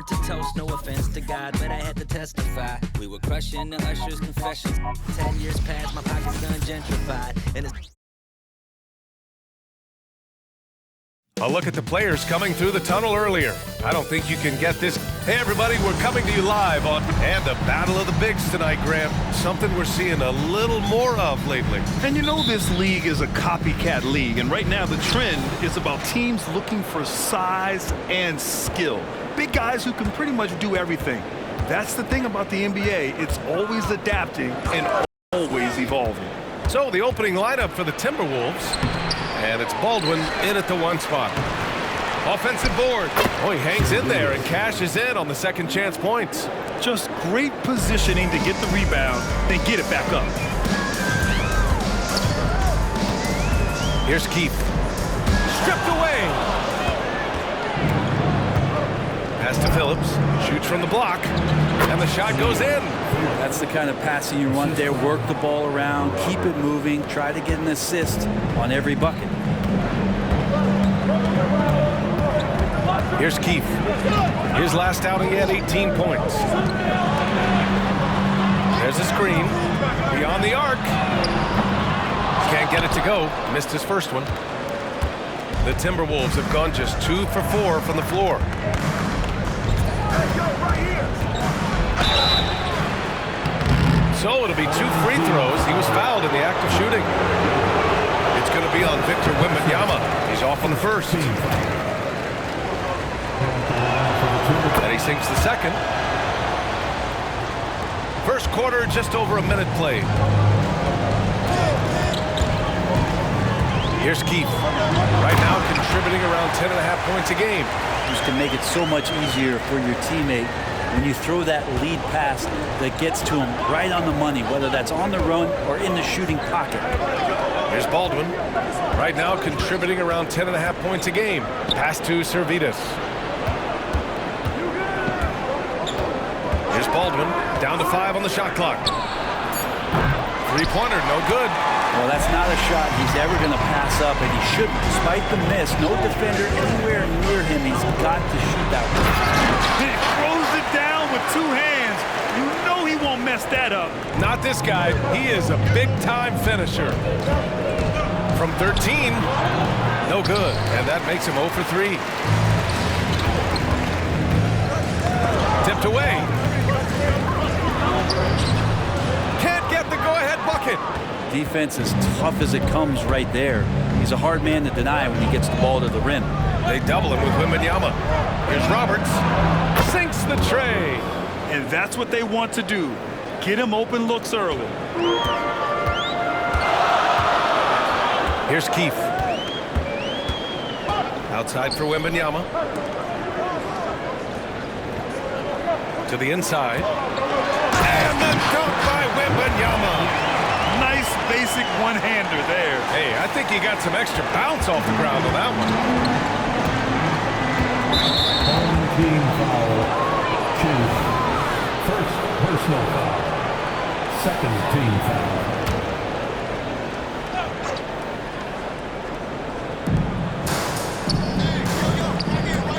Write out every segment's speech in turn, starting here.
burnt to toast, no offense to God, but I had to testify. We were crushing the Usher's confessions. 10 years past, my pockets done gentrified. And it's A look at the players coming through the tunnel earlier. I don't think you can get this. Hey, everybody, we're coming to you live on and the Battle of the Bigs tonight, Graham. Something we're seeing a little more of lately. And you know this league is a copycat league, and right now the trend is about teams looking for size and skill. Big guys who can pretty much do everything. That's the thing about the NBA. It's always adapting and always evolving. So the opening lineup for the Timberwolves. And it's Baldwin in at the 1 spot. Offensive board. Oh, he hangs in there and cashes in on the second chance points. Just great positioning to get the rebound, then get it back up. Here's Keith. Stripped away. Pass to Phillips. Shoots from the block. And the shot goes in. That's the kind of passing you want there. Work the ball around, keep it moving, try to get an assist on every bucket. Here's Keith. His last outing, he had 18 points. There's a screen. Beyond the arc. Can't get it to go. Missed his first one. The Timberwolves have gone just 2 for 4 from the floor. So it'll be 2 free throws. He was fouled in the act of shooting. It's going to be on Victor Wembanyama. He's off on the first. And he sinks the second. First quarter, just over a minute played. Here's Keith. Right now contributing around 10.5 points a game. Just to make it so much easier for your teammate when you throw that lead pass that gets to him right on the money, whether that's on the run or in the shooting pocket. Here's Baldwin. Right now contributing around 10.5 points a game. Pass to Servetus. Here's Baldwin. Down to 5 on the shot clock. Three-pointer, no good. Well, that's not a shot he's ever going to pass up, and he shouldn't. Despite the miss, no defender anywhere near him. He's got to shoot that one. He throws it down with 2 hands. You know he won't mess that up. Not this guy. He is a big-time finisher. From 13, no good. And that makes him 0 for 3. Tipped away. Can't get the go-ahead bucket. Defense is tough as it comes right there. He's a hard man to deny when he gets the ball to the rim. They double him with Wembanyama. Here's Roberts. Sinks the tray. And that's what they want to do. Get him open looks early. Here's Keith. Outside for Wembanyama. To the inside. And the dunk by Wembanyama. Nice basic one-hander there. Hey, I think he got some extra bounce off the ground on that one. Home team foul. 2. First personal foul. Second team foul.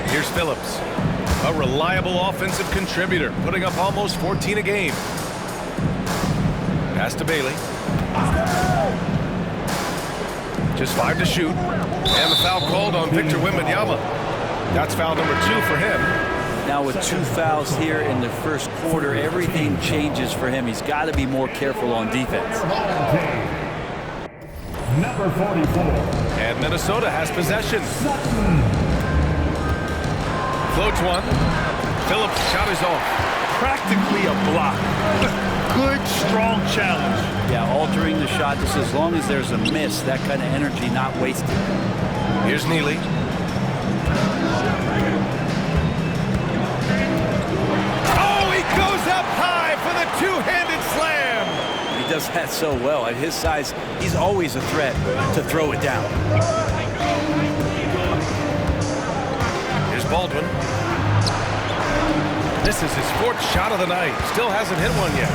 Here's Phillips. A reliable offensive contributor, putting up almost 14 a game. Pass to Bailey. Just 5 to shoot. And the foul called on Victor Wembanyama. That's foul number 2 for him. Now with 2 fouls here in the first quarter, everything changes for him. He's got to be more careful on defense. Number 44. And Minnesota has possession. Floats one. Phillips shot is off. Practically a block. Good, strong challenge. Yeah, altering the shot just as long as there's a miss, that kind of energy not wasted. Here's Neely. Oh, he goes up high for the two-handed slam. He does that so well. At his size, he's always a threat to throw it down. Here's Baldwin. This is his 4th shot of the night. Still hasn't hit one yet.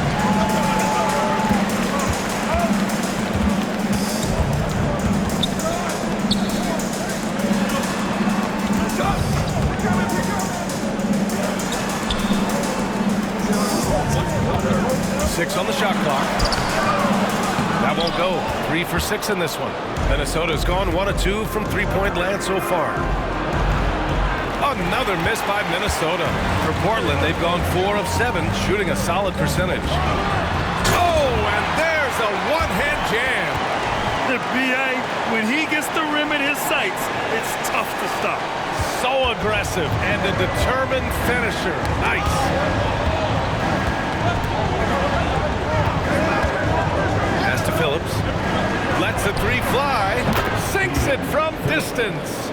6 on the shot clock. That won't go. 3 for 6 in this one. Minnesota's gone 1 of 2 from three-point land so far. Another miss by Minnesota. For Portland, they've gone 4 of 7, shooting a solid percentage. Oh, and there's a one-hand jam. The BA, when he gets the rim in his sights, it's tough to stop. So aggressive and a determined finisher. Nice. Pass to Phillips. Lets the 3 fly. Sinks it from distance.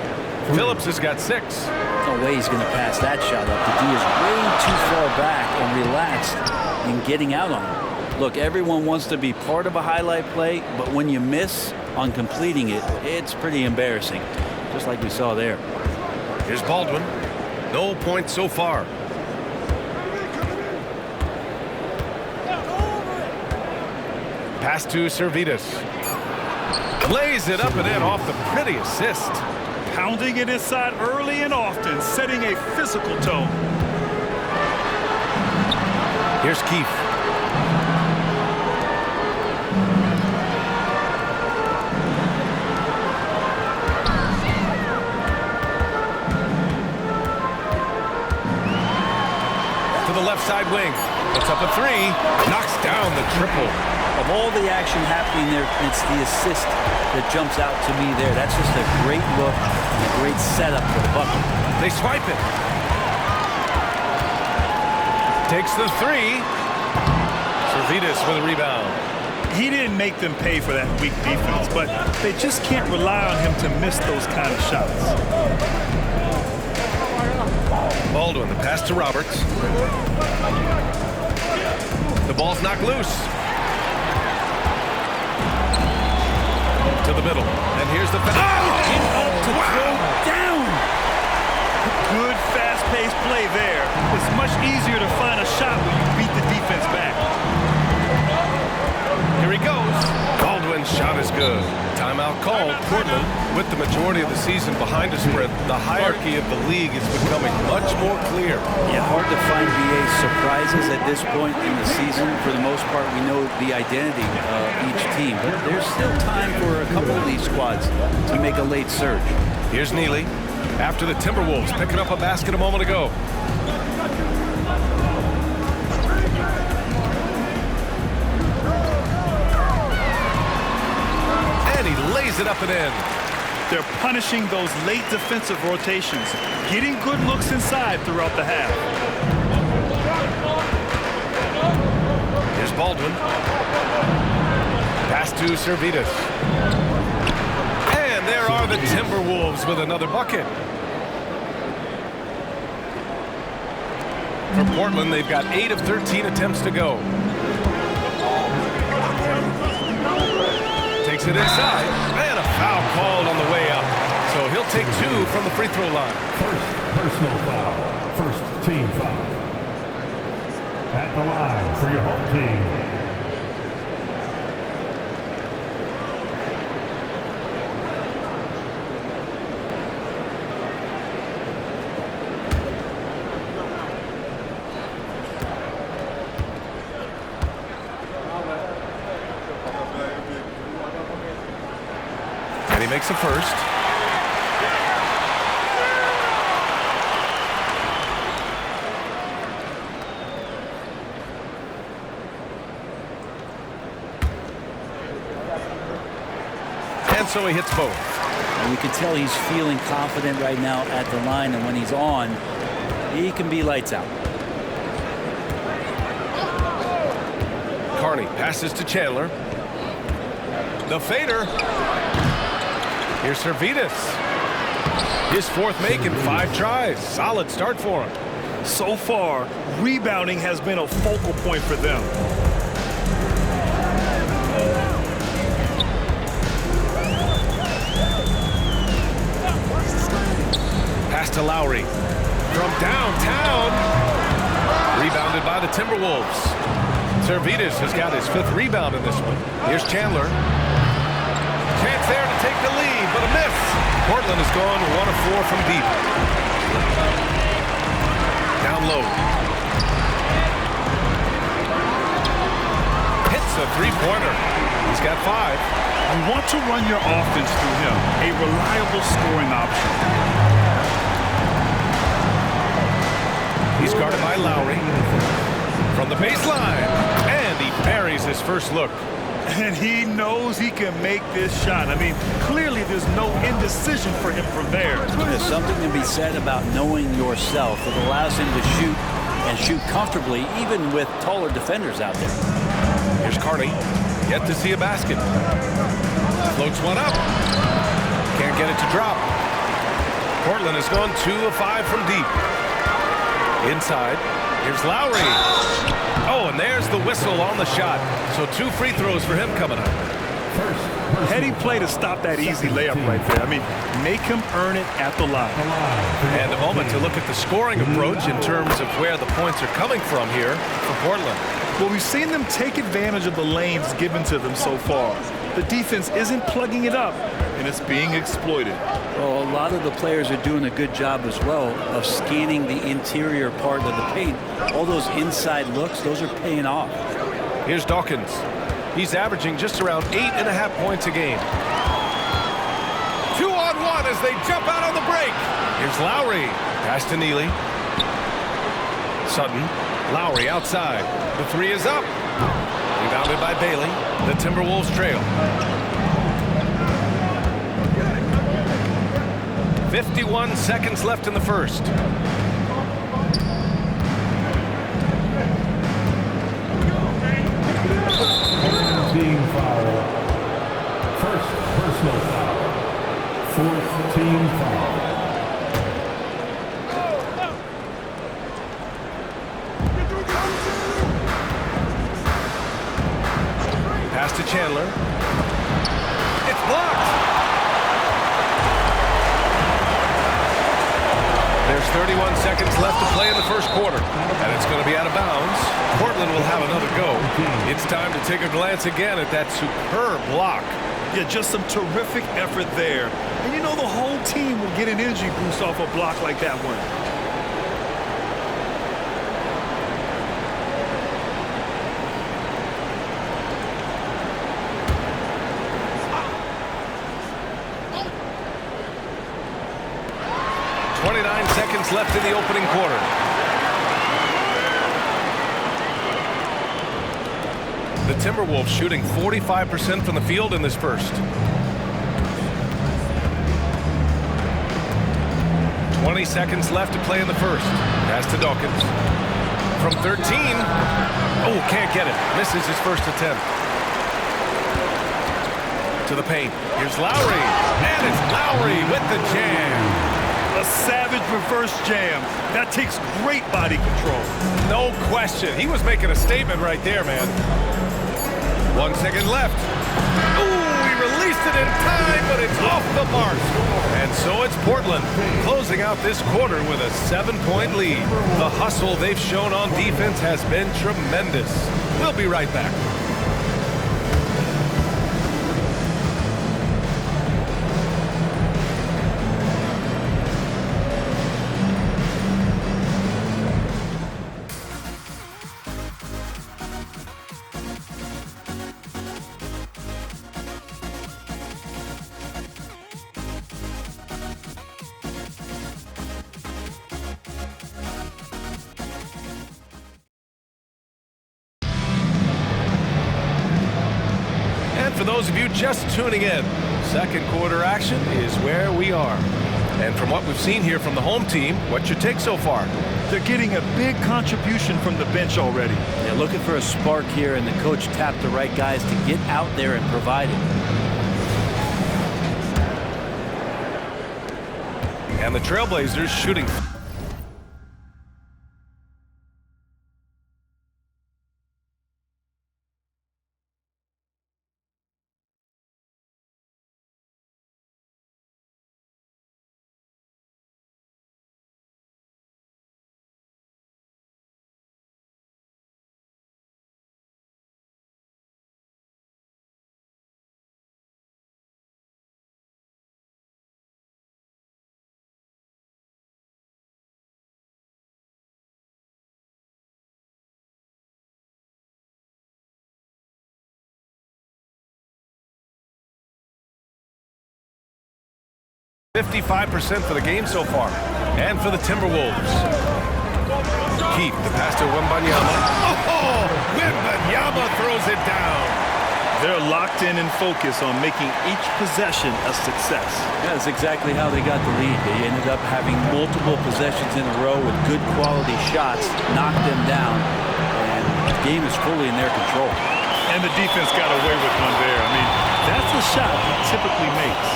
Phillips has got 6. No way he's going to pass that shot up. The D is way too far back and relaxed in getting out on it. Look, everyone wants to be part of a highlight play, but when you miss on completing it, it's pretty embarrassing, just like we saw there. Here's Baldwin. No points so far. Pass to Servetus. Lays it up and in off the pretty assist. Pounding it inside early and often, setting a physical tone. Here's Keefe. To the left side wing. Puts up a 3. Knocks down the triple. Of all the action happening there, it's the assist that jumps out to me there. That's just a great look and a great setup for the bucket. They swipe it. Takes the 3. Servetus with a rebound. He didn't make them pay for that weak defense, but they just can't rely on him to miss those kind of shots. Baldwin, the pass to Roberts. The ball's knocked loose. To the middle. And here's the... Down! Good fast-paced play there. It's much easier to find a shot when you beat the defense back. Here he goes. Baldwin's shot is good. Timeout called. Portland, with the majority of the season behind us, Brent, the hierarchy of the league is becoming much more clear. Yeah, hard to find BA surprises at this point in the season. For the most part, we know the identity of each team. But there's still time for a couple of these squads to make a late surge. Here's Neely. After the Timberwolves picking up a basket a moment ago. And he lays it up and in. They're punishing those late defensive rotations, getting good looks inside throughout the half. Here's Baldwin. Pass to Servetus. And there are the Timberwolves with another bucket. For Portland, they've got 8 of 13 attempts to go. Takes it inside, and a foul called on the way up. So he'll take 2 from the free throw line. First personal foul. First team foul. At the line for your home team. And he makes a first. And so he hits both. And you can tell he's feeling confident right now at the line, and when he's on, he can be lights out. Carney passes to Chandler. The fader. Here's Servetus. His 4th make in 5 tries. Solid start for him. So far, rebounding has been a focal point for them. Pass to Lowry. From downtown. Rebounded by the Timberwolves. Servetus has got his 5th rebound in this one. Here's Chandler. Chance there to take the lead, but a miss. Portland has gone 1 of 4 from deep. Down low. a three-pointer. He's got 5. You want to run your offense through him, a reliable scoring option. He's guarded by Lowry from the baseline, and he buries his first look. And he knows he can make this shot. I mean, clearly there's no indecision for him from there. There's something to be said about knowing yourself. It allows him to shoot and shoot comfortably, even with taller defenders out there. Here's Carney, yet to see a basket. Floats one up. Can't get it to drop. Portland has gone 2 of 5 from deep. Inside, here's Lowry. Oh, and there's the whistle on the shot. So 2 free throws for him coming up. Heady play to stop that easy layup right there. I mean, make him earn it at the line. And a moment to look at the scoring approach in terms of where the points are coming from here for Portland. Well, we've seen them take advantage of the lanes given to them so far. The defense isn't plugging it up, and it's being exploited. Well, a lot of the players are doing a good job as well of scanning the interior part of the paint. All those inside looks, those are paying off. Here's Dawkins. He's averaging just around 8.5 points a game. 2-on-1 as they jump out on the break. Here's Lowry. Pass to Neely. Sutton. Lowry outside. The 3 is up. Rebounded by Bailey. The Timberwolves trail. 51 seconds left in the first. Team foul. First personal foul. 4th team foul. Pass to Chandler. It's blocked. There's 31 seconds left to play in the first quarter, and it's going to be out of bounds. Portland will have another go. It's time to take a glance again at that superb block. Yeah, just some terrific effort there. And you know the whole team will get an energy boost off a block like that one. Left in the opening quarter. The Timberwolves shooting 45% from the field in this first. 20 seconds left to play in the first. Pass to Dawkins. From 13. Oh, can't get it. Misses his first attempt. To the paint. Here's Lowry. And it's Lowry with the jam. A savage reverse jam. That takes great body control. No question. He was making a statement right there, man. 1 second left. Ooh, he released it in time, but it's off the mark. And so it's Portland closing out this quarter with a 7-point lead. The hustle they've shown on defense has been tremendous. We'll be right back. For those of you just tuning in, second quarter action is where we are. And from what we've seen here from the home team, what's your take so far? They're getting a big contribution from the bench already. They're looking for a spark here, and the coach tapped the right guys to get out there and provide it. And the Trailblazers shooting 55% for the game so far. And for the Timberwolves. Keep the pass to Wembanyama. Oh! Wembanyama throws it down. They're locked in and focused on making each possession a success. Yeah, that's exactly how they got the lead. They ended up having multiple possessions in a row with good quality shots, knocked them down, and the game is fully in their control. And the defense got away with one there. I mean, that's the shot he typically makes.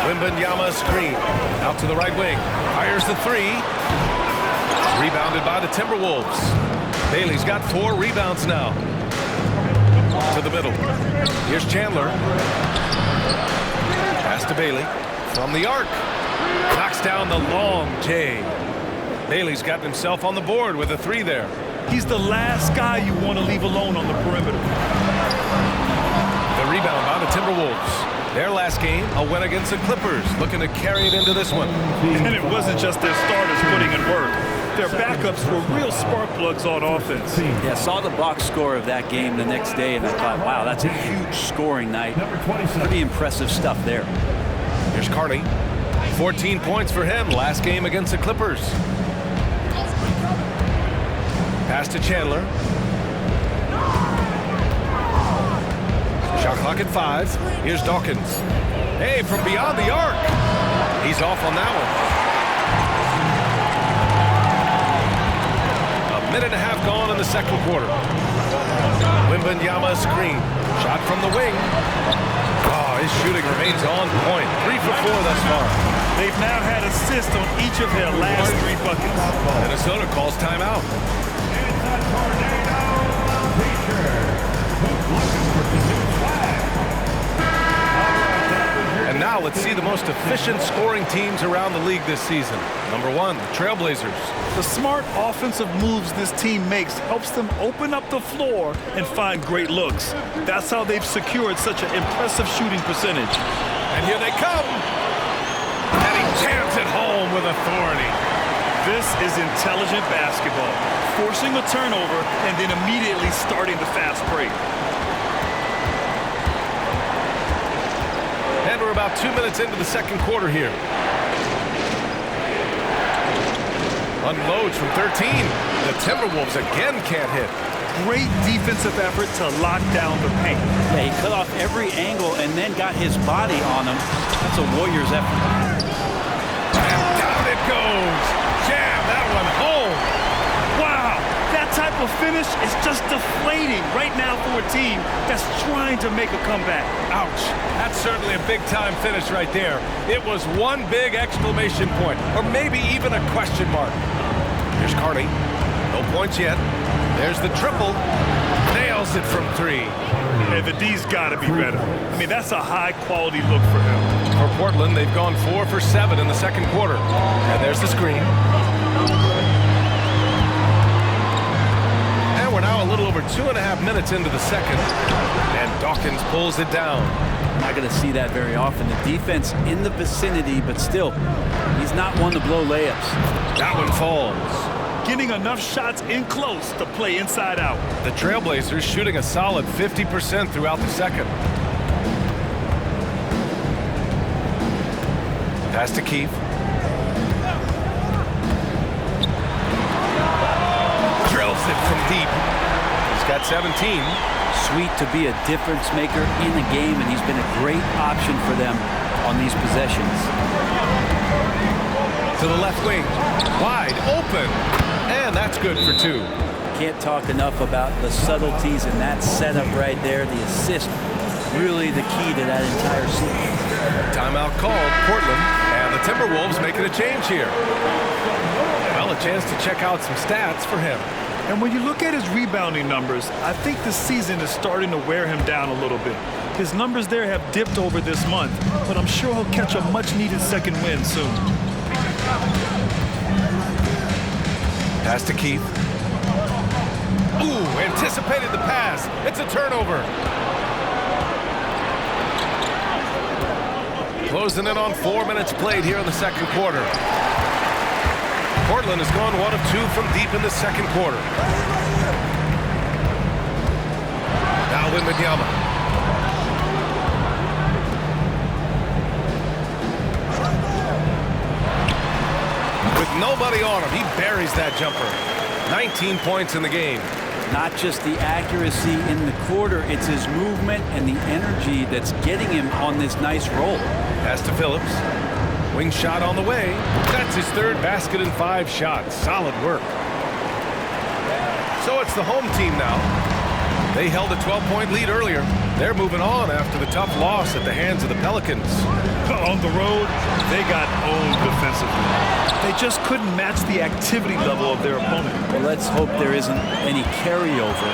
Wembanyama screen. Out to the right wing. Fires the three. Rebounded by the Timberwolves. Bailey's got 4 rebounds now. To the middle. Here's Chandler. Pass to Bailey. From the arc. Knocks down the long J. Bailey's gotten himself on the board with a 3 there. He's the last guy you want to leave alone on the perimeter. The rebound by the Timberwolves. Their last game, a win against the Clippers. Looking to carry it into this one. And it wasn't just their starters putting in work. Their backups were real spark plugs on offense. Yeah, saw the box score of that game the next day, and I thought, wow, that's a huge scoring night. Pretty impressive stuff there. Here's Carney. 14 points for him last game against the Clippers. Pass to Chandler. Shot clock at 5. Here's Dawkins. Hey, from beyond the arc. He's off on that one. Minute and a half gone in the second quarter. Wembanyama screen. Shot from the wing. Oh, his shooting remains on point. 3 for 4 thus far. They've now had assists on each of their last 3 buckets. Minnesota calls timeout. And now let's see the most efficient scoring teams around the league this season. Number 1, the Trailblazers. The smart offensive moves this team makes helps them open up the floor and find great looks. That's how they've secured such an impressive shooting percentage. And here they come. And he jams it home with authority. This is intelligent basketball, forcing a turnover and then immediately starting the fast break. And we're about 2 minutes into the second quarter here. Unloads from 13. The Timberwolves again can't hit. Great defensive effort to lock down the paint. Yeah, he cut off every angle and then got his body on him. That's a Warriors effort. And down it goes. Jam that one home. Wow, that type of finish is just deflating right now for a team that's trying to make a comeback. Ouch. That's certainly a big-time finish right there. It was one big exclamation point, or maybe even a question mark. Here's Carney. No points yet. There's the triple. Nails it from 3. And the D's got to be better. I mean, that's a high-quality look for him. For Portland, they've gone 4 for 7 in the second quarter. And there's the screen. And we're now a little over 2.5 minutes into the second. And Dawkins pulls it down. Not going to see that very often. The defense in the vicinity, but still, he's not one to blow layups. That one falls. Getting enough shots in close to play inside out. The Trailblazers shooting a solid 50% throughout the second. Pass to Keith. Drills it from deep. He's got 17. Sweet to be a difference maker in the game, and he's been a great option for them on these possessions. To the left wing. Wide open. And that's good for 2. Can't talk enough about the subtleties in that setup right there. The assist, really the key to that entire scene. Timeout called. Portland and the Timberwolves making a change here. Well, a chance to check out some stats for him. And when you look at his rebounding numbers, I think the season is starting to wear him down a little bit. His numbers there have dipped over this month, but I'm sure he'll catch a much-needed second win soon. Pass to Keith. Ooh, anticipated the pass. It's a turnover. Closing in on 4 minutes played here in the second quarter. Portland has gone 1 of 2 from deep in the second quarter. Now Wembanyama. nobody on him. He buries that jumper. 19 points in the game. Not just the accuracy in the quarter, it's his movement and the energy that's getting him on this nice roll. Pass to Phillips. Wing shot on the way. That's his third basket in 5 shots. Solid work. So it's the home team now. They held a 12-point lead earlier. They're moving on after the tough loss at the hands of the Pelicans. On the road, they got owned defensively. They just couldn't match the activity level of their opponent. Well, let's hope there isn't any carryover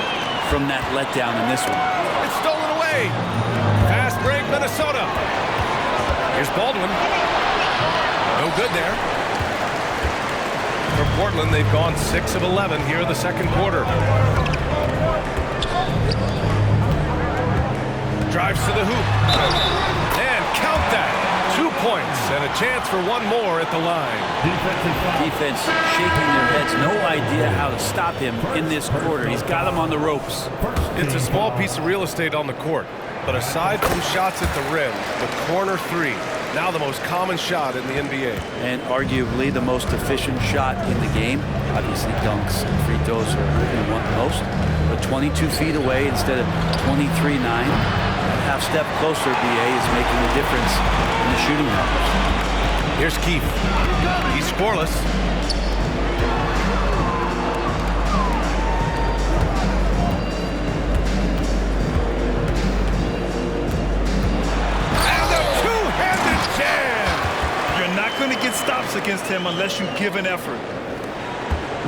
from that letdown in this one. It's stolen away. Fast break, Minnesota. Here's Baldwin. No good there. For Portland, they've gone 6 of 11 here in the second quarter. Drives to the hoop. And count that. 2 points and a chance for one more at the line. Defense shaking their heads. No idea how to stop him in this quarter. He's got him on the ropes. It's a small piece of real estate on the court. But aside from shots at the rim, the corner 3, now the most common shot in the NBA. And arguably the most efficient shot in the game. Obviously dunks and free throws are what we want most. But 22 feet away instead of 23-9. Half step closer, BA is making a difference in the shooting numbers. Here's Keith. He's scoreless. And a two-handed jam! You're not going to get stops against him unless you give an effort.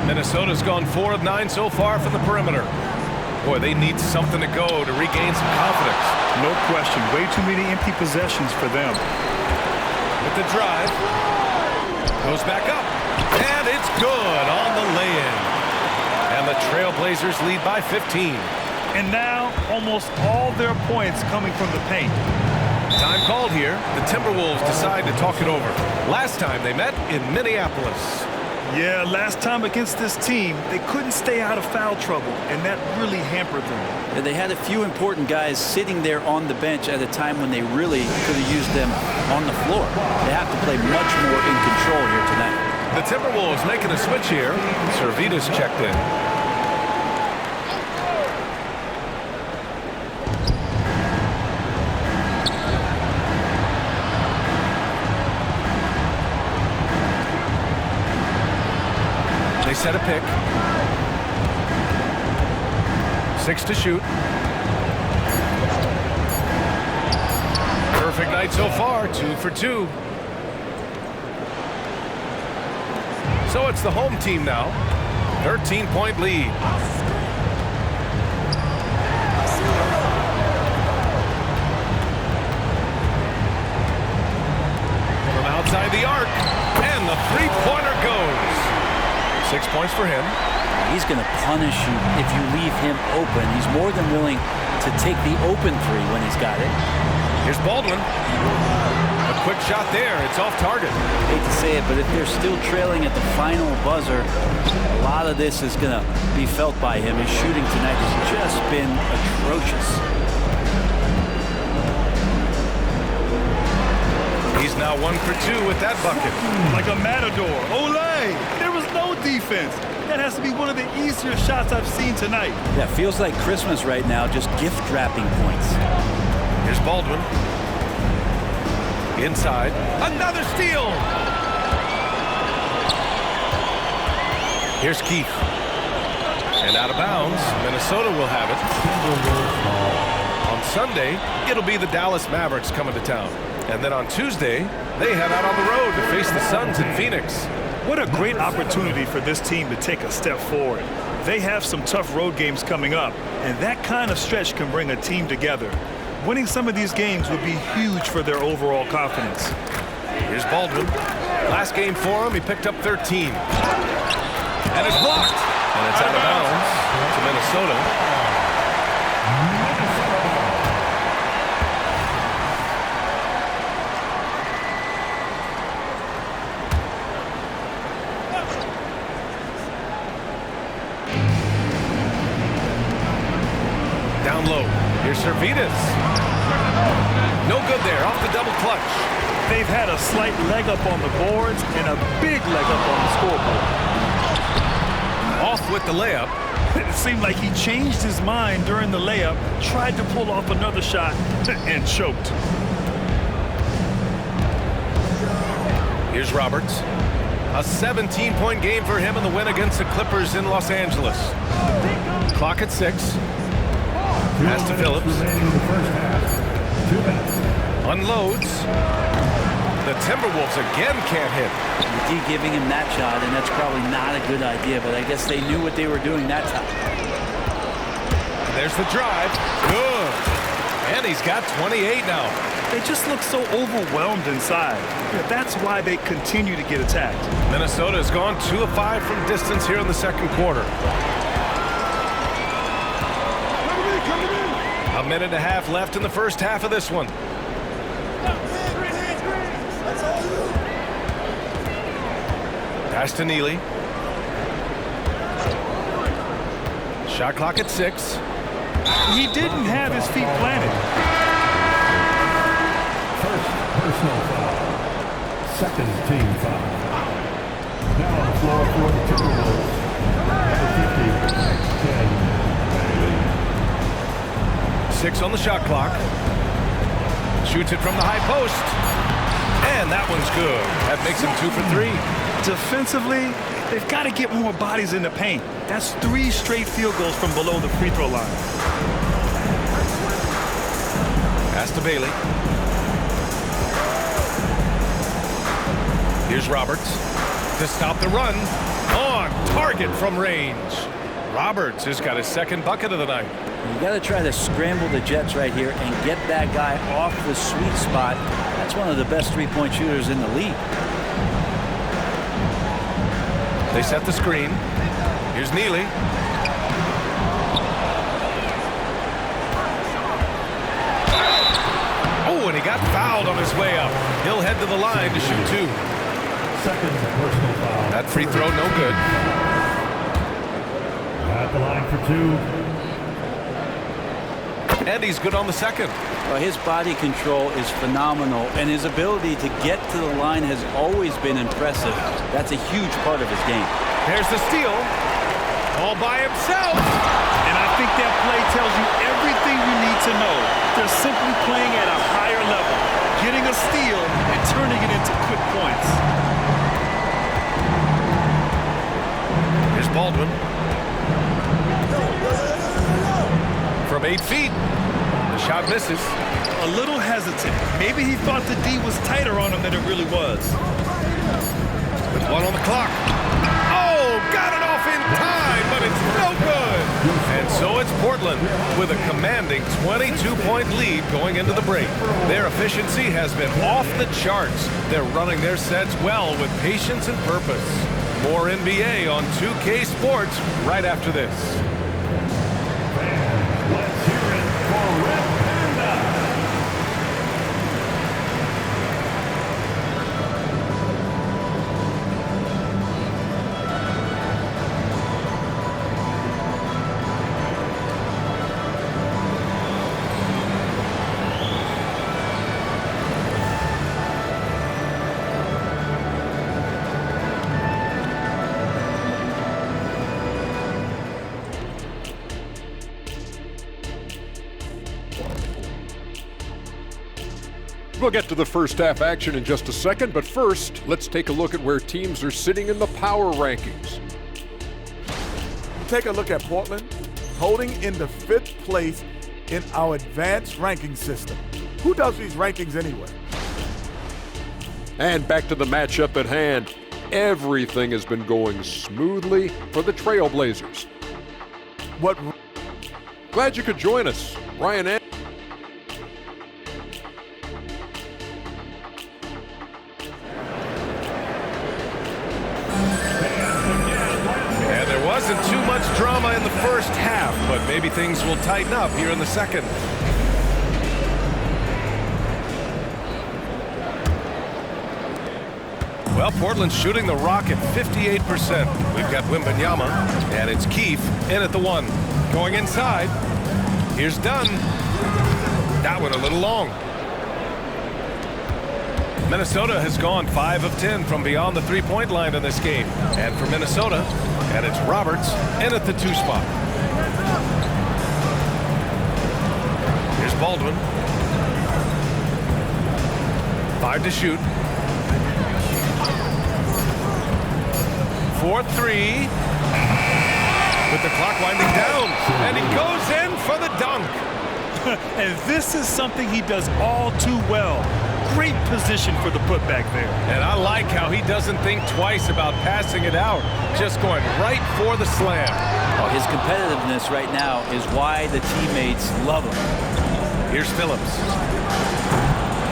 Minnesota's gone 4 of 9 so far from the perimeter. Boy, they need something to go to regain some confidence. No question. Way too many empty possessions for them. With the drive. Goes back up. And it's good on the lay-in. And the Trailblazers lead by 15. And now, almost all their points coming from the paint. Time called here. The Timberwolves decide to talk it over. Last time they met in Minneapolis. Yeah, last time against this team, they couldn't stay out of foul trouble, and that really hampered them. And they had a few important guys sitting there on the bench at a time when they really could have used them on the floor. They have to play much more in control here tonight. The Timberwolves making a switch here. Servetus checked in. They set a pick. 6 to shoot. Perfect night so far, 2 for 2. So it's the home team now. 13-point lead. From outside the arc, and the three-pointer goes. 6 points for him. He's going to punish you if you leave him open. He's more than willing to take the open 3 when he's got it. Here's Baldwin. A quick shot there. It's off target. Hate to say it, but if they're still trailing at the final buzzer, a lot of this is going to be felt by him. His shooting tonight has just been atrocious. He's now 1 for 2 with that bucket. Like a matador. Olay! There was no defense. That has to be one of the easier shots I've seen tonight. Yeah, feels like Christmas right now, just gift wrapping points. Here's Baldwin. Inside. Another steal! Here's Keith. And out of bounds, Minnesota will have it. On Sunday, it'll be the Dallas Mavericks coming to town. And then on Tuesday, they head out on the road to face the Suns in Phoenix. What a great opportunity for this team to take a step forward. They have some tough road games coming up, and that kind of stretch can bring a team together. Winning some of these games would be huge for their overall confidence. Here's Baldwin. Last game for him, he picked up 13. And it's blocked. And it's out of bounds to Minnesota. Down low. Here's Servetus. No good there. Off the double clutch. They've had a slight leg up on the boards and a big leg up on the scoreboard. Off with the layup. It seemed like he changed his mind during the layup, tried to pull off another shot, and choked. Here's Roberts. A 17-point game for him in the win against the Clippers in Los Angeles. Clock at 6. Pass to Phillips. Unloads. The Timberwolves again can't hit. McGee giving him that shot, and that's probably not a good idea, but I guess they knew what they were doing that time. There's the drive. Good. And he's got 28 now. They just look so overwhelmed inside. Yeah, that's why they continue to get attacked. Minnesota has gone 2 of 5 from distance here in the second quarter. A minute and a half left in the first half of this one. Pass to Neely. Shot clock at 6. He didn't have his feet planted. First personal foul. Second team foul. Now on the floor for the Timberwolves. Number 50, Ken Bailey. 6 on the shot clock. Shoots it from the high post. And that one's good. That makes him 2 for 3. Defensively, they've got to get more bodies in the paint. That's 3 straight field goals from below the free throw line. Pass to Bailey. Here's Roberts to stop the run. On target from range. Roberts has got his second bucket of the night. You got to try to scramble the Jets right here and get that guy off the sweet spot. That's one of the best three-point shooters in the league. They set the screen. Here's Neely. Oh, and he got fouled on his way up. He'll head to the line to shoot 2. Second personal foul. That free throw no good. At the line for 2. And he's good on the second. Well, his body control is phenomenal, and his ability to get to the line has always been impressive. That's a huge part of his game. There's the steal. All by himself. And I think that play tells you everything you need to know. They're simply playing at a higher level, getting a steal and turning it into quick points. Here's Baldwin. From 8 feet. The shot misses. A little hesitant. Maybe he thought the D was tighter on him than it really was. With 1 on the clock. Oh, got it off in time, but it's no good. And so it's Portland with a commanding 22-point lead going into the break. Their efficiency has been off the charts. They're running their sets well with patience and purpose. More NBA on 2K Sports right after this. Let's hear it for Red Panda. We'll get to the first half action in just a second, but first, let's take a look at where teams are sitting in the power rankings. Take a look at Portland, holding in the 5th place in our advanced ranking system. Who does these rankings anyway? And back to the matchup at hand. Everything has been going smoothly for the Trailblazers. What? Glad you could join us. Ryan and there wasn't too much drama in the first half, but maybe things will tighten up here in the second. Well, Portland's shooting the rock at 58%. We've got Wembanyama, and it's Keefe in at the 1. Going inside. Here's Dunn. That one a little long. Minnesota has gone 5 of 10 from beyond the three-point line in this game. And for Minnesota, and it's Roberts in at the 2 spot. Here's Baldwin. 5 to shoot. 4-3. With the clock winding down. And he goes in for the dunk. And this is something he does all too well. Great position for the putback there. And I like how he doesn't think twice about passing it out. Just going right for the slam. Oh, his competitiveness right now is why the teammates love him. Here's Phillips.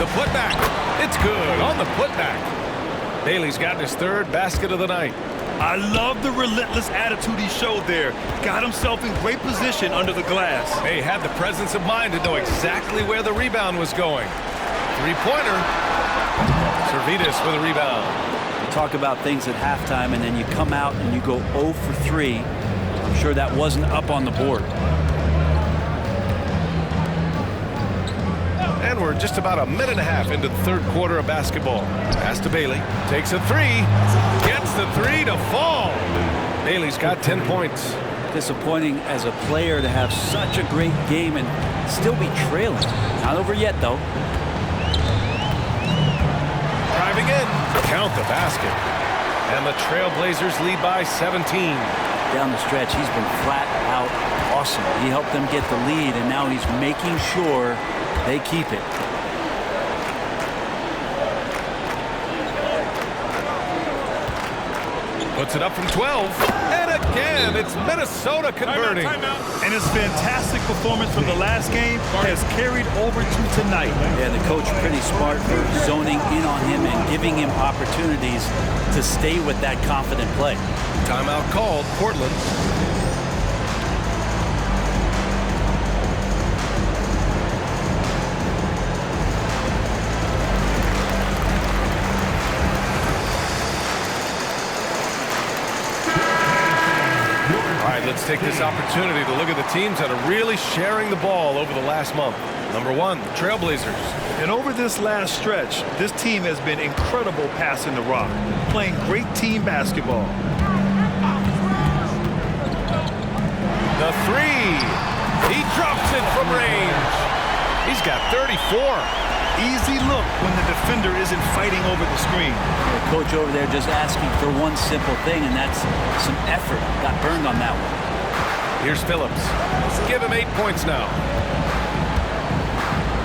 The putback. It's good on the putback. Bailey's gotten his 3rd basket of the night. I love the relentless attitude he showed there. Got himself in great position under the glass. He had the presence of mind to know exactly where the rebound was going. 3-pointer. Servidis for the rebound. You talk about things at halftime, and then you come out and you go 0 for 3. I'm sure that wasn't up on the board. And we're just about a minute and a half into the 3rd quarter of basketball. Pass to Bailey. Takes a 3. Gets the 3 to fall. Bailey's got 10 points. Disappointing as a player to have such a great game and still be trailing. Not over yet, though. Driving in. Count the basket. And the Trailblazers lead by 17. Down the stretch, he's been flat out awesome. He helped them get the lead, and now he's making sure they keep it. Puts it up from 12. And again, it's Minnesota converting. And his fantastic performance from the last game has carried over to tonight. Yeah, the coach pretty smart for zoning in on him and giving him opportunities to stay with that confident play. Timeout called, Portland. Let's take this opportunity to look at the teams that are really sharing the ball over the last month. Number 1, the Trailblazers. And over this last stretch, this team has been incredible passing the rock, playing great team basketball. The 3. He drops it from range. He's got 34. Easy look when the defender isn't fighting over the screen. The coach over there just asking for one simple thing, and that's some effort. Got burned on that one. Here's Phillips. Give him 8 points now.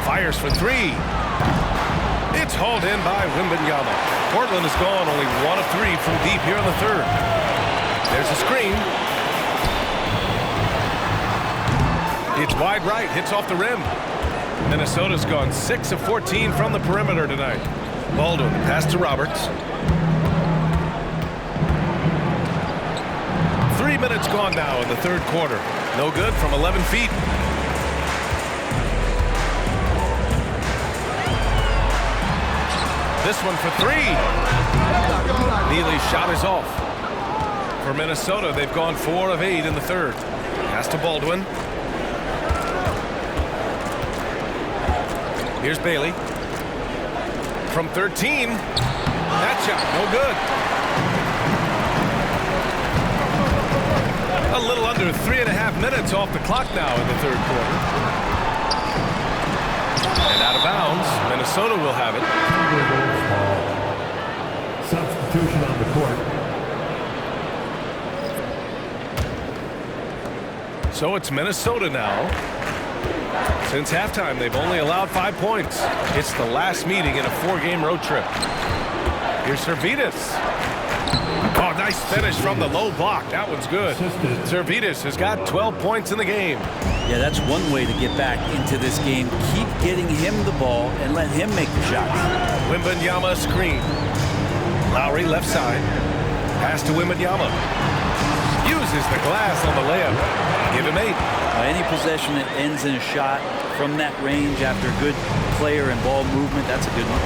Fires for 3. It's hauled in by Wembanyama. Portland has gone only 1 of 3 from deep here in the 3rd. There's a screen. It's wide right. Hits off the rim. Minnesota's gone 6 of 14 from the perimeter tonight. Baldwin, pass to Roberts. 3 minutes gone now in the 3rd quarter. No good from 11 feet. This one for 3. Neely's shot is off. For Minnesota, they've gone 4 of 8 in the 3rd. Pass to Baldwin. Here's Bailey. From 13. That shot, no good. A little under 3.5 minutes off the clock now in the 3rd quarter. And out of bounds. Minnesota will have it. Substitution on the court. So it's Minnesota now. Since halftime, they've only allowed 5 points. It's the last meeting in a 4-game road trip. Here's Servidis. Oh, nice finish from the low block. That one's good. Servidis has got 12 points in the game. Yeah, that's one way to get back into this game. Keep getting him the ball and let him make the shots. Wembanyama screen. Lowry left side. Pass to Wembanyama. Uses the glass on the layup. Give him 8. Any possession that ends in a shot from that range after good player and ball movement, that's a good one.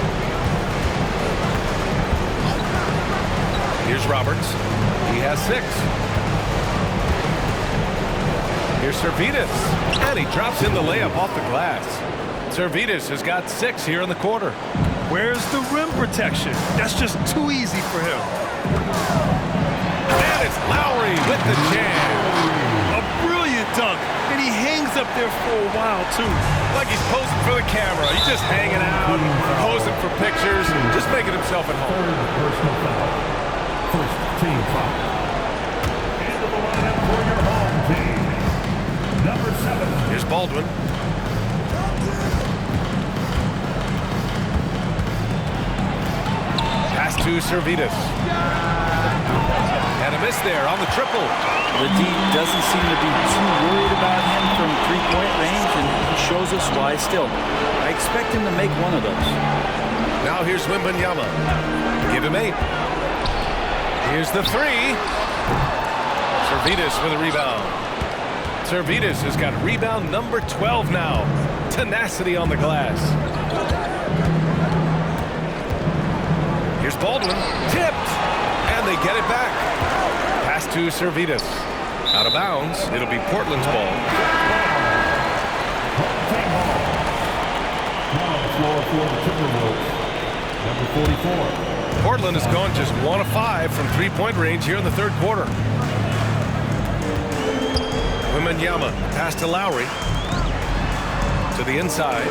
Here's Roberts. He has 6. Here's Servidis. And he drops in the layup off the glass. Servidis has got 6 here in the quarter. Where's the rim protection? That's just too easy for him. And it's Lowry with the jam. A brilliant dunk, and he hangs up there for a while, too. Like he's posing for the camera. He's just hanging out, posing for pictures, just making himself at home. Third personal foul. First team foul. Into the lineup for your home team. Number 7. Here's Baldwin. Pass to Servetus. And a miss there on the triple. The D doesn't seem to be too worried about him from three-point range, and he shows us why still. I expect him to make one of those. Now here's Wembanyama. Give him 8. Here's the 3. Servetus with a rebound. Servetus has got rebound number 12 now. Tenacity on the glass. Here's Baldwin. Tipped. And they get it back. Pass to Servetus. Out of bounds. It'll be Portland's ball. Floor for the Timberwolves. Number 44. Portland has gone just 1 of 5 from three-point range here in the third quarter. Wembanyama, pass to Lowry. To the inside.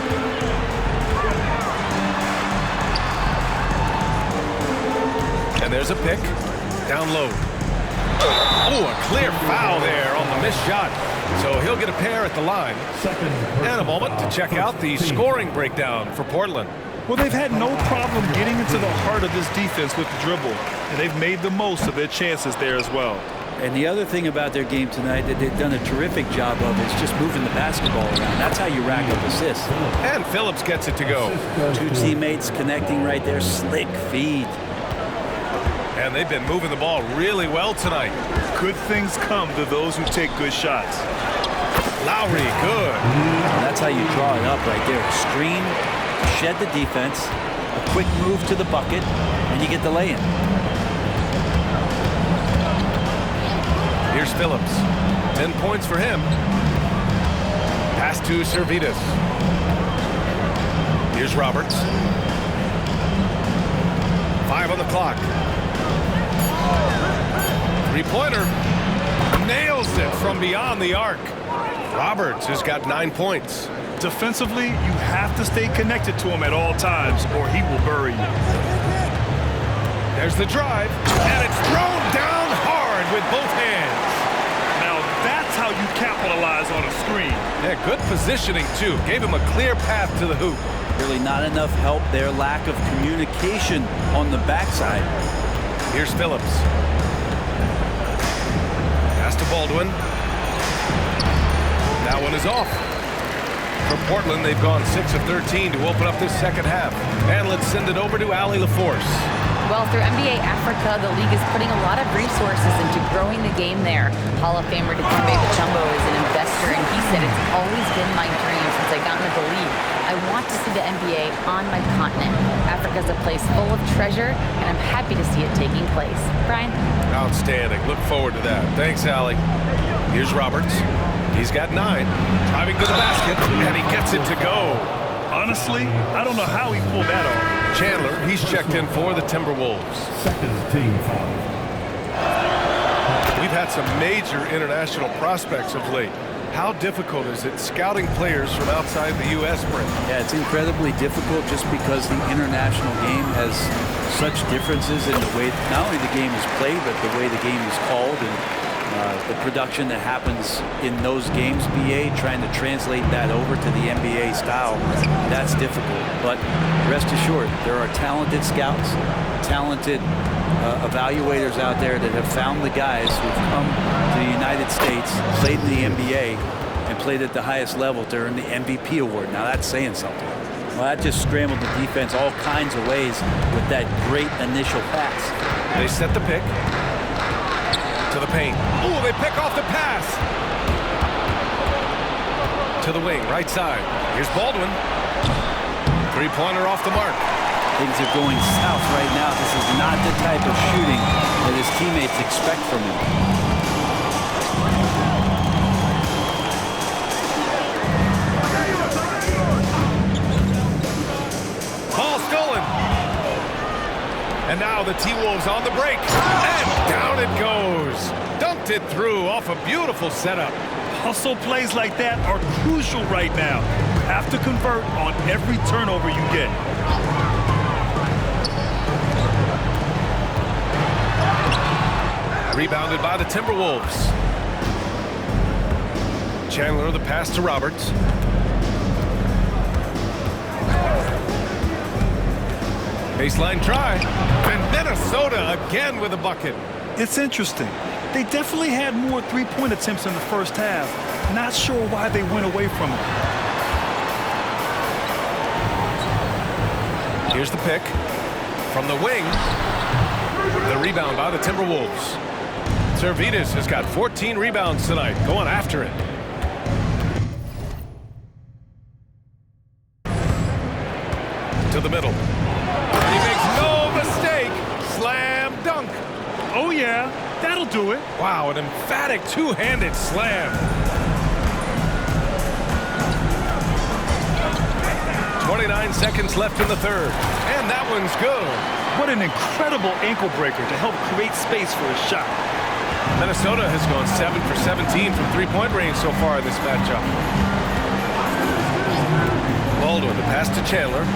And there's a pick. Down low. Oh, a clear foul there on the missed shot. So he'll get a pair at the line. And a moment to check out the scoring breakdown for Portland. Well, they've had no problem getting into the heart of this defense with the dribble, and they've made the most of their chances there as well. And the other thing about their game tonight that they've done a terrific job of is just moving the basketball around. That's how you rack up assists. And Phillips gets it to go. 2 teammates connecting right there. Slick feed. And they've been moving the ball really well tonight. Good things come to those who take good shots. Lowry, good. And that's how you draw it up right there. Screen, shed the defense, a quick move to the bucket, and you get the lay-in. Here's Phillips. 10 points for him. Pass to Servetus. Here's Roberts. 5 on the clock. Three-pointer. Nails it from beyond the arc. Roberts has got 9 points. Defensively, you have to stay connected to him at all times, or he will bury you. There's the drive, and it's thrown down hard with both hands. Now, that's how you capitalize on a screen. Yeah, good positioning, too. Gave him a clear path to the hoop. Really not enough help there. Lack of communication on the backside. Here's Phillips. Pass to Baldwin. That one is off. For Portland, they've gone 6 of 13 to open up this second half. And let's send it over to Allie LaForce. Well, through NBA Africa, the league is putting a lot of resources into growing the game there. Hall of Famer Dikembe Mutombo is an investor, and he said, "It's always been my dream since I got into the league. I want to see the NBA on my continent. Africa's a place full of treasure, and I'm happy to see it taking place." Brian? Outstanding. Look forward to that. Thanks, Allie. Here's Roberts. He's got 9. Driving to the basket, and he gets it to go. Honestly, I don't know how he pulled that off. Chandler, he's checked in for the Timberwolves. Second team foul. We've had some major international prospects of late. How difficult is it scouting players from outside the U.S., Brent? Yeah, it's incredibly difficult just because the international game has such differences in the way not only the game is played, but the way the game is called and the production that happens in those games, BA, trying to translate that over to the NBA style, that's difficult. But rest assured, there are talented scouts, talented evaluators out there that have found the guys who've come to the United States, played in the NBA, and played at the highest level to earn the MVP award. Now that's saying something. Well, that just scrambled the defense all kinds of ways with that great initial pass. They set the pick. To the paint. Ooh, they pick off the pass. To the wing, right side. Here's Baldwin. Three-pointer off the mark. Things are going south right now. This is not the type of shooting that his teammates expect from him. Ball stolen. And now the T-Wolves on the break. And down it goes. Dunked it through off a beautiful setup. Hustle plays like that are crucial right now. You have to convert on every turnover you get. Rebounded by the Timberwolves. Chandler the pass to Roberts. Baseline try. And Minnesota again with a bucket. It's interesting. They definitely had more three-point attempts in the first half. Not sure why they went away from it. Here's the pick. From the wing. The rebound by the Timberwolves. Servetus has got 14 rebounds tonight. Going after it. To the middle. He makes no mistake. Slam dunk. Oh, yeah. That'll do it. Wow, an emphatic two-handed slam. 29 seconds left in the third. And that one's good. What an incredible ankle breaker to help create space for a shot. Minnesota has gone 7 for 17 from three-point range so far in this matchup. Baldwin, the pass to Chandler.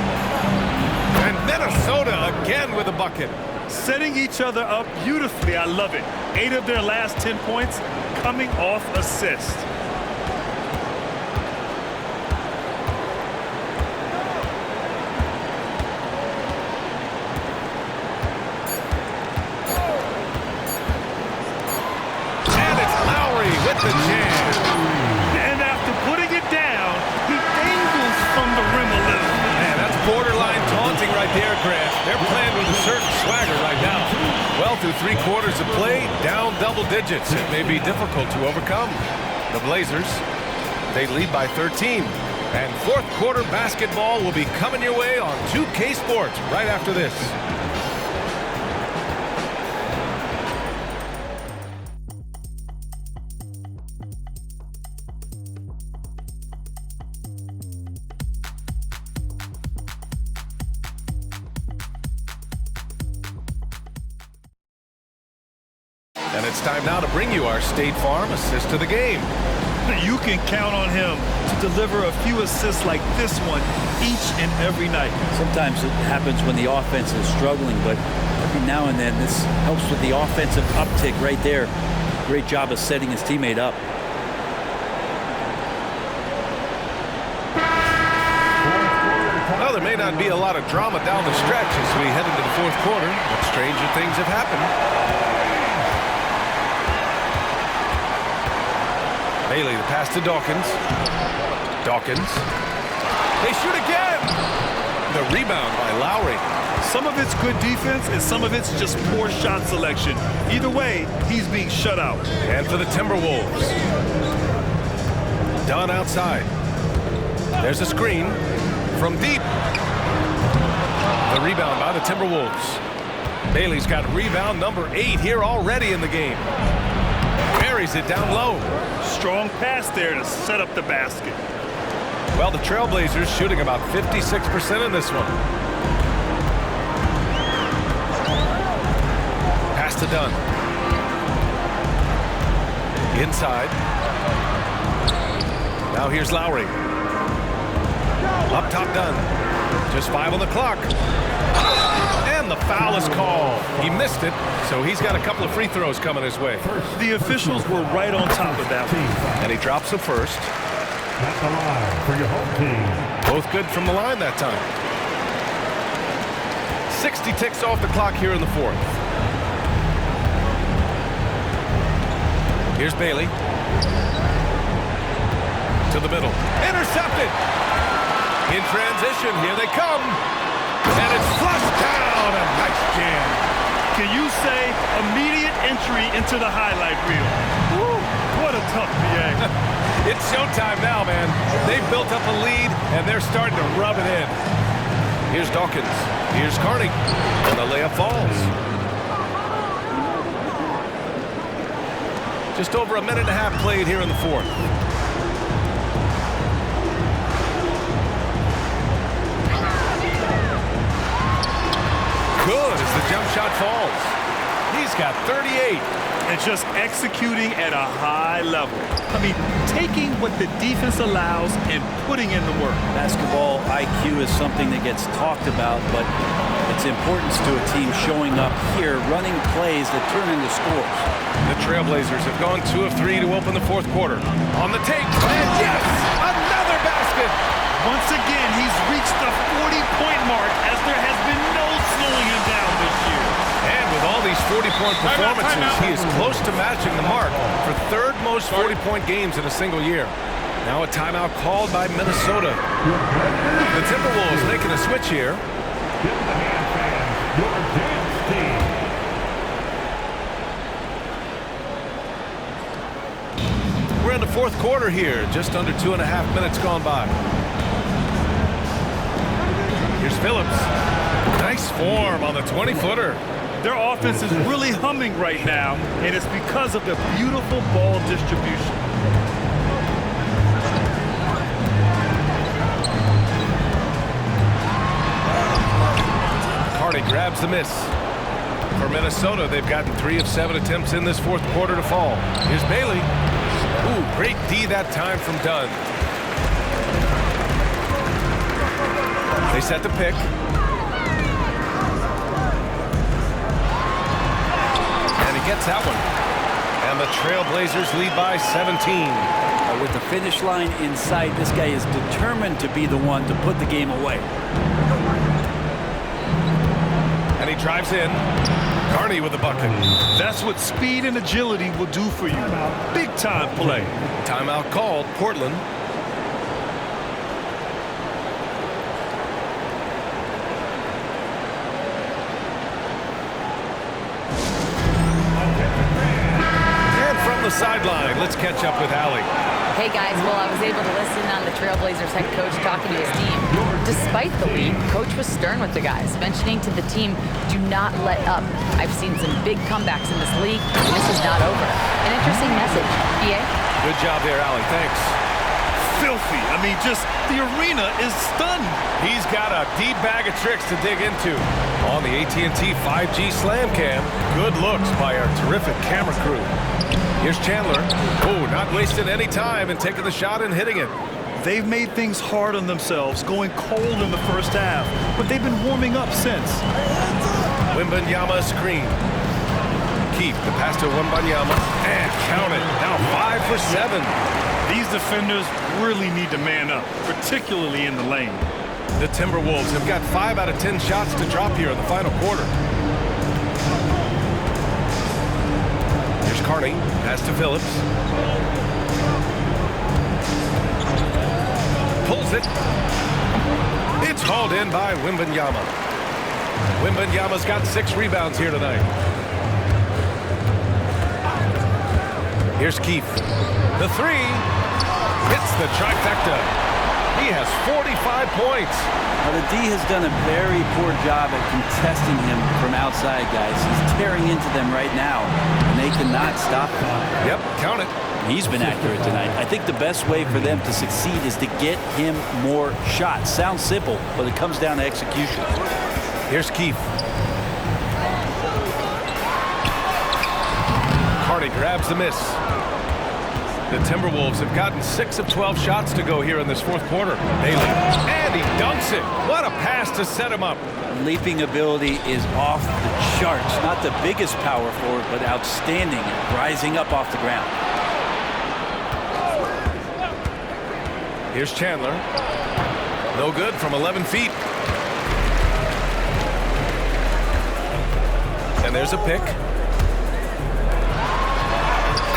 And Minnesota again with a bucket. Setting each other up beautifully. I love it. 8 of their last 10 points coming off assist. And it's Lowry with the jam. And after putting it down, he dangles from the rim a little. Man, that's borderline taunting right there, Grant. They're playing with a certain swagger right now. Well, through 3 quarters of play, down double digits. It may be difficult to overcome. The Blazers, they lead by 13. And fourth quarter basketball will be coming your way on 2K Sports right after this. And it's time now to bring you our State Farm assist of the game. You can count on him to deliver a few assists like this one each and every night. Sometimes it happens when the offense is struggling, but every now and then this helps with the offensive uptick right there. Great job of setting his teammate up. Well, there may not be a lot of drama down the stretch as we head into the fourth quarter, but stranger things have happened. Bailey, the pass to Dawkins. Dawkins. They shoot again! The rebound by Lowry. Some of it's good defense and some of it's just poor shot selection. Either way, he's being shut out. And for the Timberwolves. Dunn outside. There's a screen from deep. The rebound by the Timberwolves. Bailey's got rebound number 8 here already in the game. Buries it down low. Strong pass there to set up the basket. Well, the Trailblazers shooting about 56% in this one. Pass to Dunn. Inside. Now here's Lowry. Up top Dunn. Just 5 on the clock. And the foul is called. He missed it, so he's got a couple of free throws coming his way. The officials were right on top of that one. And he drops the first. At the line for your home team. Both good from the line that time. 60 ticks off the clock here in the fourth. Here's Bailey. To the middle. Intercepted! In transition, here they come. And it's flushed down. A nice jam. Can you say immediate entry into the highlight reel? Woo, what a tough PA. It's showtime now, man. They've built up a lead, and they're starting to rub it in. Here's Dawkins. Here's Carney. And the layup falls. Just over a minute and a half played here in the fourth. Good as the jump shot falls. He's got 38. And just executing at a high level. I mean, taking what the defense allows and putting in the work. Basketball IQ is something that gets talked about, but its importance to a team showing up here, running plays that turn into scores. The Trailblazers have gone 2 of 3 to open the fourth quarter. On the take, and yes! Another basket! Once again, he's reached the 40-point mark as there has been no slowing him down this year. And with all these 40-point performances, he is close to matching the mark for third most 40-point games in a single year. Now a timeout called by Minnesota. The Timberwolves making a switch here. We're in the fourth quarter here, just under 2.5 minutes gone by. Here's Phillips. Nice form on the 20-footer. Their offense is really humming right now, and it's because of the beautiful ball distribution. Carney grabs the miss. For Minnesota, they've gotten 3 of 7 attempts in this fourth quarter to fall. Here's Bailey. Ooh, great D that time from Dunn. They set the pick. And he gets that one. And the Trailblazers lead by 17. With the finish line in sight, this guy is determined to be the one to put the game away. And he drives in. Carney with the bucket. That's what speed and agility will do for you. Big time play. Timeout called, Portland. And from the sideline, let's catch up with Allie. Hey guys, well, I was able to listen on the Trailblazers head coach talking to his team. Despite the lead, coach was stern with the guys, mentioning to the team, do not let up. I've seen some big comebacks in this league, and this is not over. An interesting message. PA? Good job there, Allie. Thanks. Filthy. I mean, just the arena is stunned. He's got a deep bag of tricks to dig into. On the AT&T 5G Slam Cam, good looks by our terrific camera crew. Here's Chandler. Oh, not wasting any time and taking the shot and hitting it. They've made things hard on themselves, going cold in the first half, but they've been warming up since. Wembanyama screen. Keith, the pass to Wembanyama, and count it. Now 5 for 7. These defenders really need to man up, particularly in the lane. The Timberwolves have got 5 out of 10 shots to drop here in the final quarter. Here's Carney, pass to Phillips. Pulls it. It's hauled in by Wembanyama. Wembanyama's got 6 rebounds here tonight. Here's Keith. The 3 hits the trifecta. He has 45 points. Now, the D has done a very poor job at contesting him from outside, guys. He's tearing into them right now, and they cannot stop him. Yep, count it. He's been accurate tonight. I think the best way for them to succeed is to get him more shots. Sounds simple, but it comes down to execution. Here's Keith. Carney grabs the miss. The Timberwolves have gotten 6 of 12 shots to go here in this fourth quarter. Bailey, and he dunks it. What a pass to set him up. Leaping ability is off the charts. Not the biggest power forward, but outstanding at rising up off the ground. Here's Chandler. No good from 11 feet. And there's a pick.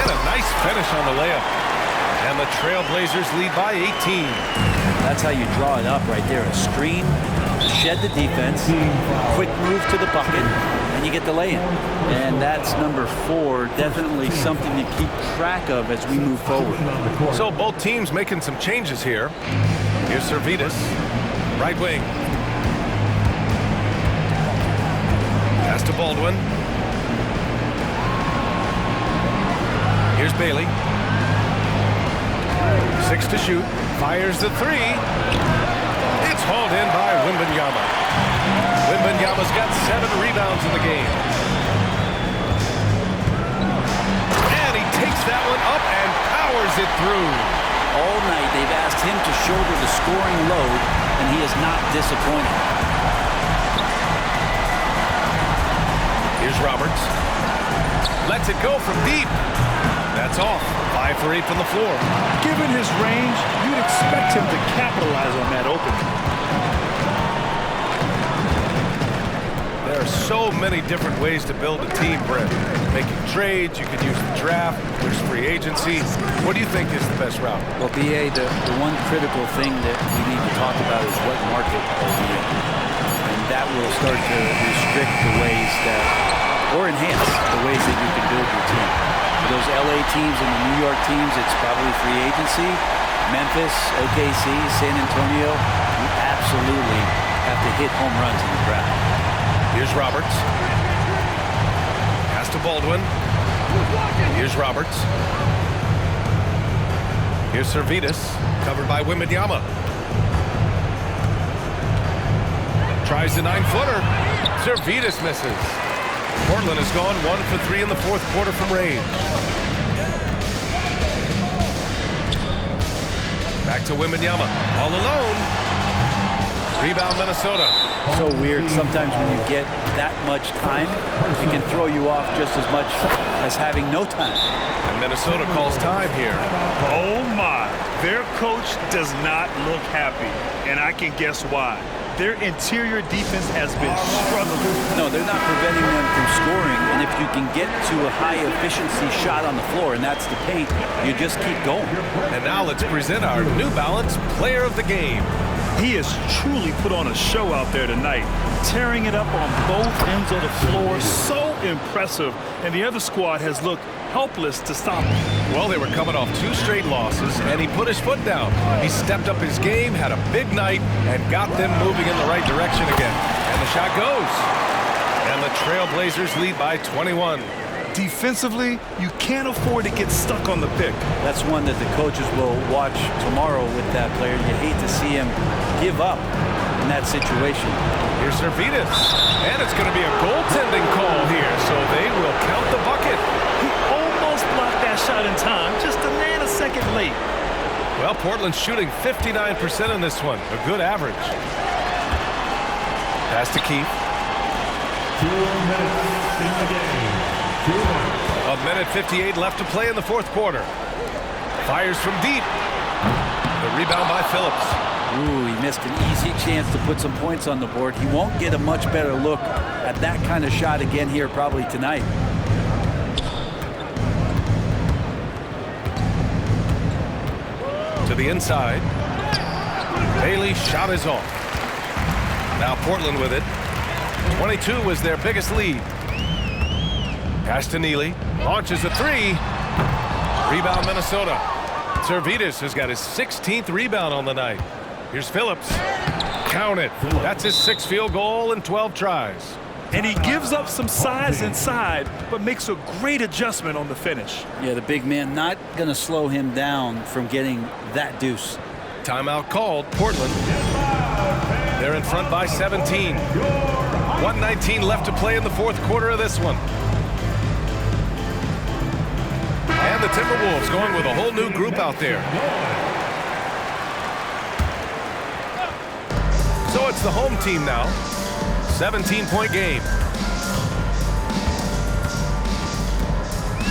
And a nice finish on the layup. And the Trailblazers lead by 18. That's how you draw it up right there. A screen, shed the defense, quick move to the bucket, and you get the lay-in. And that's number 4, definitely something to keep track of as we move forward. So both teams making some changes here. Here's Servetus, right wing. Pass to Baldwin. Here's Bailey. 6 to shoot. Fires the 3. It's hauled in by Wembanyama. Wembanyama's got 7 rebounds in the game. And he takes that one up and powers it through. All night they've asked him to shoulder the scoring load, and he is not disappointed. Here's Roberts. Lets it go from deep. That's off. 5 for 8 from the floor. Given his range, you'd expect him to capitalize on that opening. There are so many different ways to build a team, Brett. Making trades, you could use the draft, there's free agency. What do you think is the best route? Well, BA, the one critical thing that we need to talk about is what market are we in. And that will start to restrict the ways that, or enhance the ways that you can build your team. For those LA teams and the New York teams, it's probably free agency. Memphis, OKC, San Antonio, you absolutely have to hit home runs in the draft. Here's Roberts. Pass to Baldwin. Here's Roberts. Here's Servetus, covered by Wembanyama. Tries the 9-footer. Servetus misses. Portland has gone 1 for 3 in the fourth quarter from range. Back to Wembanyama, all alone. Rebound Minnesota. So weird. Sometimes when you get that much time, it can throw you off just as much as having no time. And Minnesota calls time here. Oh my, their coach does not look happy, and I can guess why. Their interior defense has been struggling. No, they're not preventing them from scoring, and if you can get to a high-efficiency shot on the floor, and that's the paint, you just keep going. And now let's present our New Balance Player of the Game. He has truly put on a show out there tonight, tearing it up on both ends of the floor. So impressive, and the other squad has looked helpless to stop him. Well, they were coming off 2 straight losses, and he put his foot down. He stepped up his game, had a big night, and got them moving in the right direction again. And the shot goes. And the Trailblazers lead by 21. Defensively, you can't afford to get stuck on the pick. That's one that the coaches will watch tomorrow with that player. You hate to see him give up in that situation. Here's Servetus, and it's going to be a goaltending call here, so they will count the bucket. He almost blocked that shot in time, just a nanosecond late. Well, Portland's shooting 59% in this one, a good average. Pass to Keith. 2 minutes in the game. 2 minutes. 1:58 left to play in the fourth quarter. Fires from deep. The rebound by Phillips. Ooh, he missed an easy chance to put some points on the board. He won't get a much better look at that kind of shot again here probably tonight. To the inside. Bailey's shot is off. Now Portland with it. 22 was their biggest lead. Pass to Neely. Launches a 3. Rebound Minnesota. Servetus has got his 16th rebound on the night. Here's Phillips. Count it. That's his 6th field goal in 12 tries. And he gives up some size inside, but makes a great adjustment on the finish. Yeah, the big man not going to slow him down from getting that deuce. Timeout called. Portland. They're in front by 17. 1:19 left to play in the fourth quarter of this one. And the Timberwolves going with a whole new group out there. So it's the home team now. 17-point game.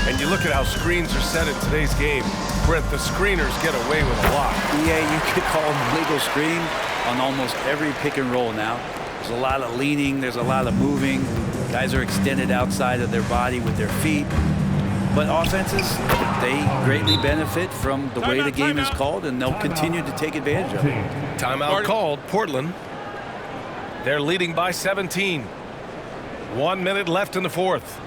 And you look at how screens are set in today's game. Brent, the screeners get away with a lot. Yeah, you could call them legal screen on almost every pick and roll now. There's a lot of leaning. There's a lot of moving. Guys are extended outside of their body with their feet. But offenses, they greatly benefit from the way the game is called, and they'll continue to take advantage of it. Timeout called. Portland. They're leading by 17. 1 minute left in the fourth.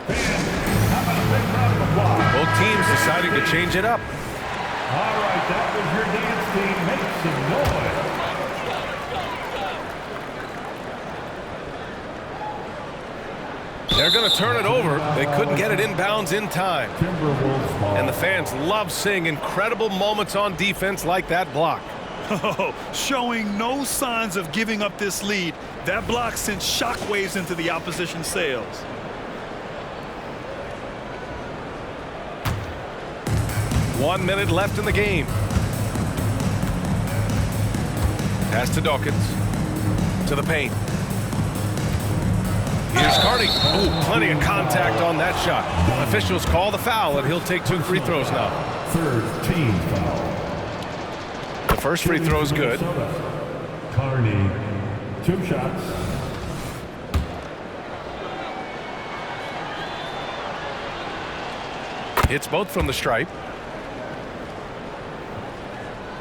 Both teams deciding to change it up. All right, that was your dance team. Make some noise. They're going to turn it over. They couldn't get it inbounds in time. Timberwolves ball. And the fans love seeing incredible moments on defense like that block. Oh, showing no signs of giving up this lead. That block sent shockwaves into the opposition sails. One minute left in the game. Pass to Dawkins. To the paint. Here's Carney. Ooh, plenty of contact on that shot. Officials call the foul, and he'll take 2 free throws now. Third team foul. The first free throw is good. Carney, 2 shots. Hits both from the stripe.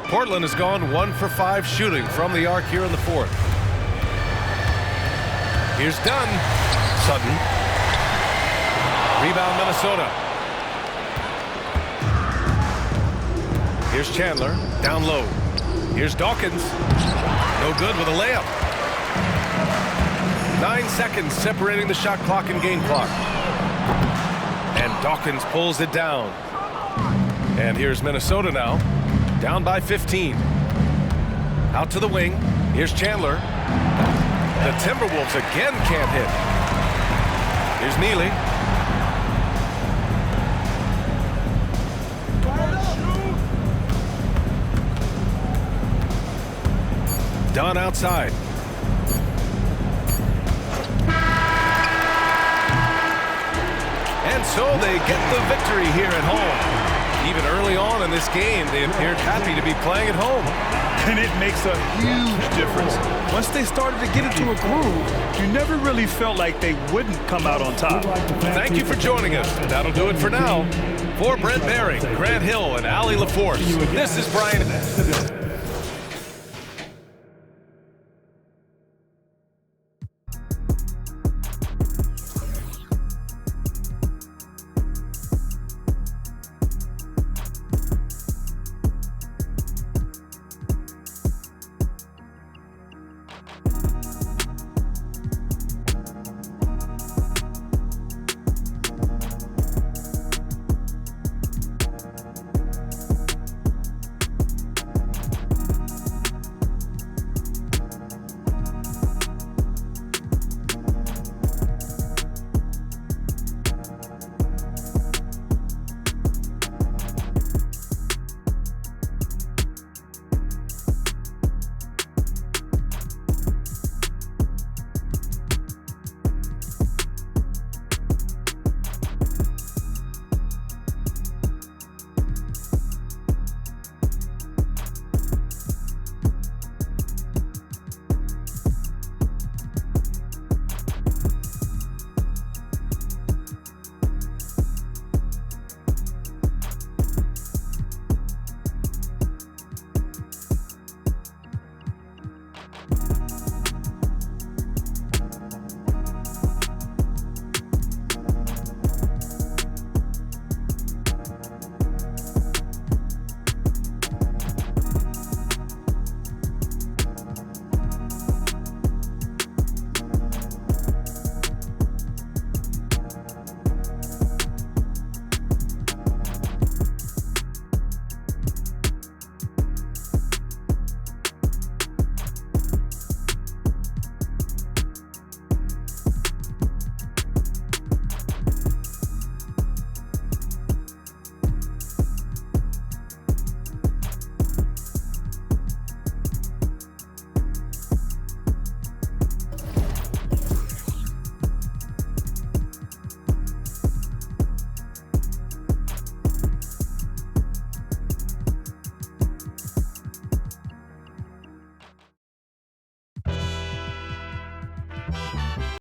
Portland has gone 1 for 5 shooting from the arc here in the fourth. Here's Dunn. Sutton. Rebound Minnesota. Here's Chandler. Down low. Here's Dawkins. No good with a layup. 9 seconds separating the shot clock and game clock. And Dawkins pulls it down. And here's Minnesota now. Down by 15. Out to the wing. Here's Chandler. The Timberwolves again can't hit. Here's Neely. Dunn outside. And so they get the victory here at home. Even early on in this game, they appeared happy to be playing at home. And it makes a huge difference. Once they started to get into a groove, you never really felt like they wouldn't come out on top. Thank you for joining us. That'll do it for now. For Brent Baring, Grant Hill, and Allie LaForce, this is Brian.